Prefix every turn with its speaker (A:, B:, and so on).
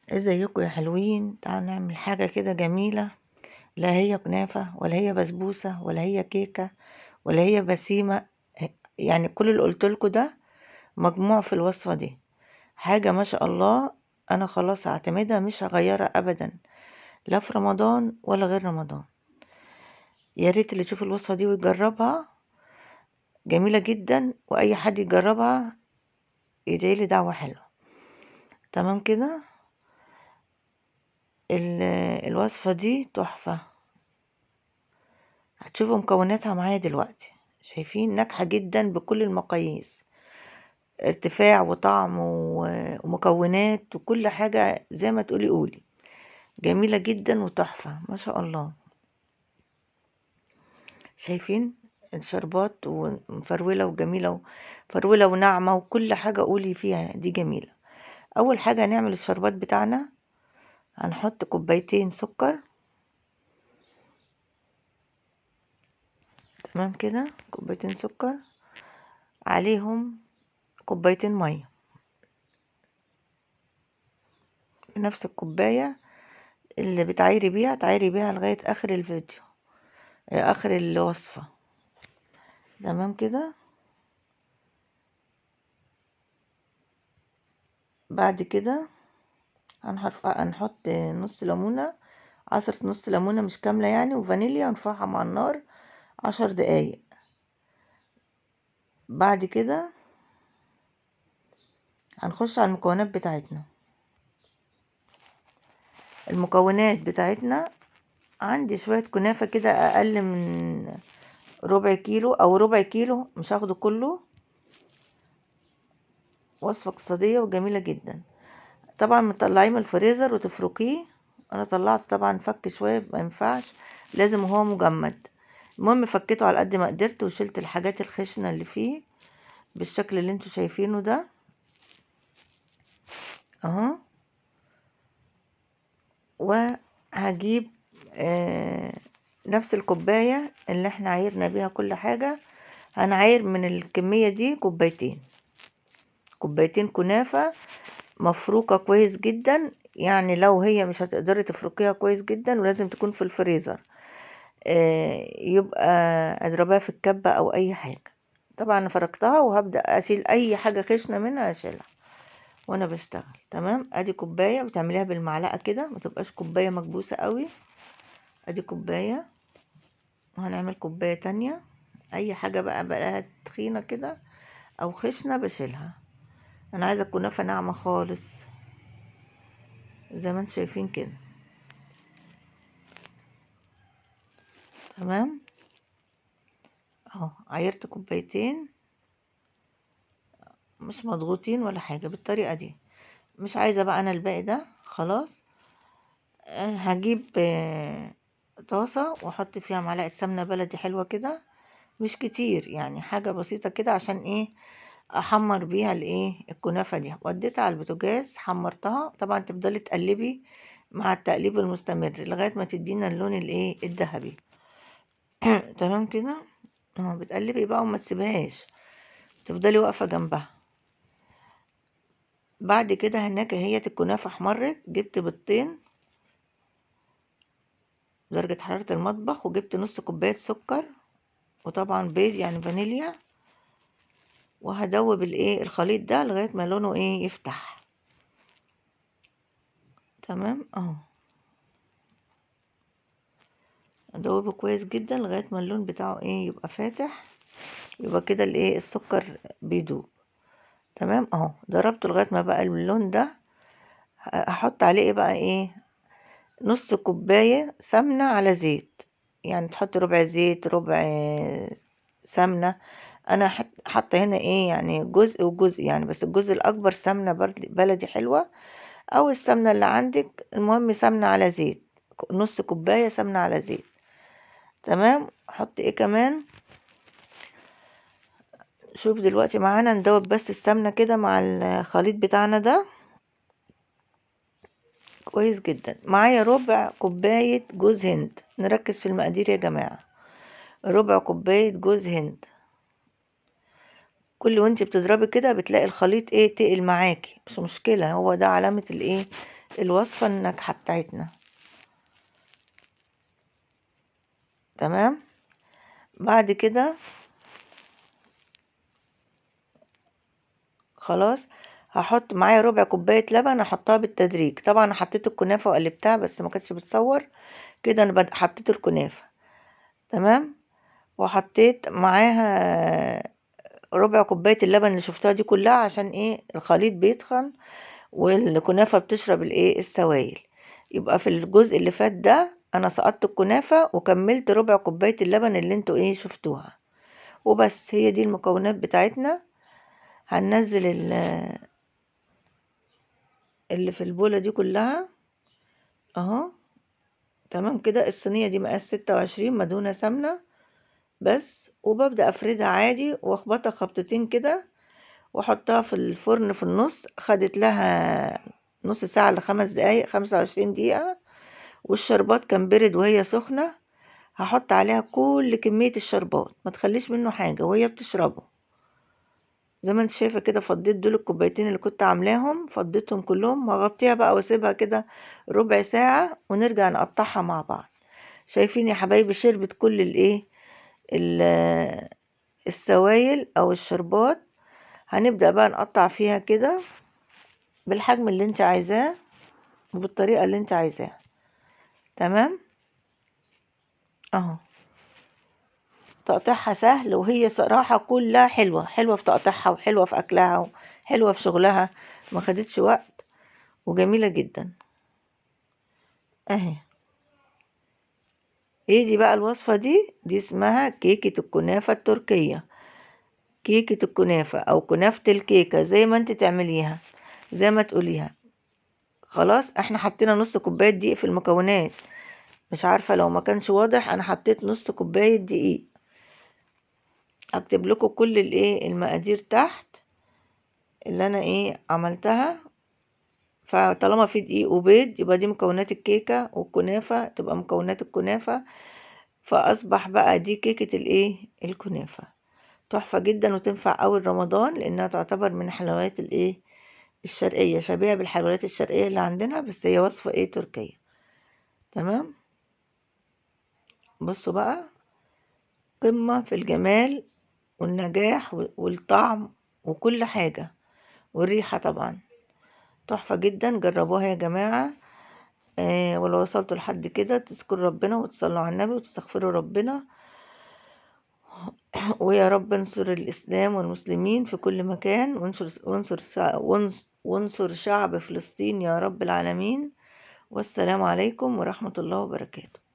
A: ازيكم يا حلوين؟ تعالوا نعمل حاجة كده جميلة. لا هي كنافة ولا هي بسبوسة ولا هي كيكة ولا هي بسيمة. يعني كل اللي قلتلكوا ده مجموع في الوصفة دي. حاجة ما شاء الله. انا خلاص هعتمدها، مش هغيرها ابدا، لا في رمضان ولا غير رمضان. يا ريت اللي يشوف الوصفة دي ويجربها، جميلة جدا، واي حد يجربها يدعيلي دعوة حلوة. تمام كده. الوصفة دي تحفة. هتشوفوا مكوناتها معايا دلوقتي. شايفين؟ ناجحة جدا بكل المقاييس، ارتفاع وطعم ومكونات وكل حاجة زي ما تقولي قولي. جميلة جدا وتحفة ما شاء الله. شايفين الشربات ومفرولة وجميلة، وفرولة وناعمة، وكل حاجة قولي فيها دي جميلة. أول حاجة هنعمل الشربات بتاعنا. هنحط كوبايتين سكر. تمام كده، كوبايتين سكر عليهم كوبايتين مية، نفس الكوباية اللي بتعايري بيها تعايري بيها لغاية آخر الفيديو، آخر الوصفة. تمام كده. بعد كده هنحط نص ليمونة، عصرة نص ليمونة مش كاملة يعني، وفانيليا، ونرفعها مع النار 10 دقايق. بعد كده هنخش على المكونات بتاعتنا. المكونات بتاعتنا عندي شوية كنافة كده أقل من ربع كيلو أو ربع كيلو، مش هاخده كله. وصفة اقتصادية وجميلة جدا. طبعا مطلعيه من الفريزر وتفركيه. انا طلعته طبعا فك شويه، ما ينفعش، لازم هو مجمد. المهم فكيته على قد ما قدرت، وشلت الحاجات الخشنه اللي فيه بالشكل اللي انتوا شايفينه ده اهو. وهجيب نفس الكوبايه اللي احنا عايرنا بيها كل حاجه. هنعاير من الكميه دي كوبايتين كنافه مفروكه كويس جدا. يعني لو هي مش هتقدري تفركيها كويس جدا، ولازم تكون في الفريزر، يبقى اضربها في الكبة او اي حاجة. طبعا انا فركتها، وهبدأ اشيل اي حاجة خشنة منها اشيلها وانا بشتغل. تمام. ادي كوباية بتعمليها بالمعلقة كده، ما تبقاش كوباية مكبوسة قوي. ادي كوباية، وهنعمل كوباية تانية. اي حاجة بقى تخينة كده او خشنة بشيلها. انا عايزة الكنافة ناعمة خالص زي ما انتم شايفين كده. تمام اهو. عيرت كوبايتين مش مضغوطين ولا حاجة، بالطريقة دي. مش عايزة بقى انا الباقي ده خلاص. هجيب طاسة واحط فيها معلقة سمنة بلدي حلوة كده، مش كتير يعني، حاجة بسيطة كده. عشان ايه؟ احمر بيها الايه الكنافة دي. وديتها على البوتاجاز، حمرتها. طبعا تفضلي تقلبي مع التقليب المستمر لغاية ما تدينا اللون الايه الذهبي. تمام كده. بتقلبي بقى وما تسيبهاش، تفضلي واقفة جنبها. بعد كده هناك هي الكنافة احمرت، جبت بيضتين درجة حرارة المطبخ، وجبت نص كوباية سكر، وطبعا بيض يعني فانيليا. وهدوب الايه الخليط ده لغاية ما لونه ايه يفتح. تمام اهو. ادوبه كويس جدا لغاية ما اللون بتاعه ايه يبقى فاتح. يبقى كده الايه السكر بيدوب. تمام اهو. ضربته لغاية ما بقى اللون ده. هحط عليه ايه بقى ايه؟ نص كوباية سمنة على زيت. يعني تحط ربع زيت ربع سمنة. انا حاطه هنا ايه يعني جزء وجزء يعني، بس الجزء الاكبر سمنة بلدي حلوة، او السمنة اللي عندك. المهم سمنة على زيت، نص كوباية سمنة على زيت. تمام. احط ايه كمان؟ شوف دلوقتي معانا ندوب بس السمنة كده مع الخليط بتاعنا ده كويس جدا. معايا ربع كوباية جوز هند. نركز في المقادير يا جماعة. ربع كوباية جوز هند. كل وانت بتضربي كده بتلاقي الخليط ايه تقل معاكي، مش مشكلة، هو ده علامة الايه الوصفة الناجحة بتاعتنا. تمام. بعد كده خلاص هحط معايا ربع كوباية لبن، احطها بالتدريج. طبعا انا حطيت الكنافة وقلبتها بس ما كانتش بتصور كده. انا حطيت الكنافة تمام، وحطيت معاها ربع كوباية اللبن اللي شفتها دي كلها، عشان ايه؟ الخليط بيتخن والكنافة بتشرب الايه؟ السوائل. يبقى في الجزء اللي فات ده انا سقطت الكنافة وكملت ربع كوباية اللبن اللي انتوا ايه شفتوها وبس. هي دي المكونات بتاعتنا. هننزل اللي في البولة دي كلها اهو. تمام كده. الصينية دي مقاس 26 مدهونة سمنة بس، وببدأ افردها عادي واخبطها خبطتين كده واحطها في الفرن في النص. خدت لها نص ساعة ل5 دقايق، 25 دقيقة. والشربات كان برد وهي سخنة. هحط عليها كل كمية الشربات، ما تخليش منه حاجة وهي بتشربه. زي ما انت شايفة كده، فضيت دول الكوبايتين اللي كنت عاملاهم، فضيتهم كلهم. هغطيها بقى واسيبها كده ربع ساعة ونرجع نقطعها مع بعض. شايفين يا حبايبي؟ شربت كل الايه السوائل او الشربات. هنبدأ بقى نقطع فيها كده بالحجم اللي انت عايزاه وبالطريقة اللي انت عايزاها. تمام اهو. تقطيعها سهل، وهي صراحة كلها حلوة حلوة في تقطيعها وحلوة في اكلها وحلوة في شغلها. ما خدتش وقت وجميلة جدا اهي. ايه دي بقى الوصفة دي اسمها كيكة الكنافة التركية. كيكة الكنافة او كنافة الكيكة، زي ما انت تعمليها زي ما تقوليها. خلاص احنا حطينا نص كوباية دقيق في المكونات. مش عارفة لو ما كانش واضح، انا حطيت نص كوباية دقيق. اكتب لكم كل الايه المقادير تحت اللي انا ايه عملتها. فطالما في دقيق وبيض يبقى دي مكونات الكيكة، والكنافة تبقى مكونات الكنافة. فاصبح بقى دي كيكة الايه الكنافة. تحفة جدا وتنفع أول رمضان، لأنها تعتبر من حلويات الإيه الشرقية، شبيهة بالحلويات الشرقية اللي عندنا، بس هي وصفة إيه تركية. تمام. بصوا بقى، قمة في الجمال والنجاح والطعم وكل حاجة، والريحة طبعا تحفة جدا. جربوها يا جماعة. ولو وصلتوا لحد كده تذكروا ربنا وتصلوا على النبي وتستغفروا ربنا. ويا رب انصر الإسلام والمسلمين في كل مكان، وانصر شعب فلسطين يا رب العالمين. والسلام عليكم ورحمة الله وبركاته.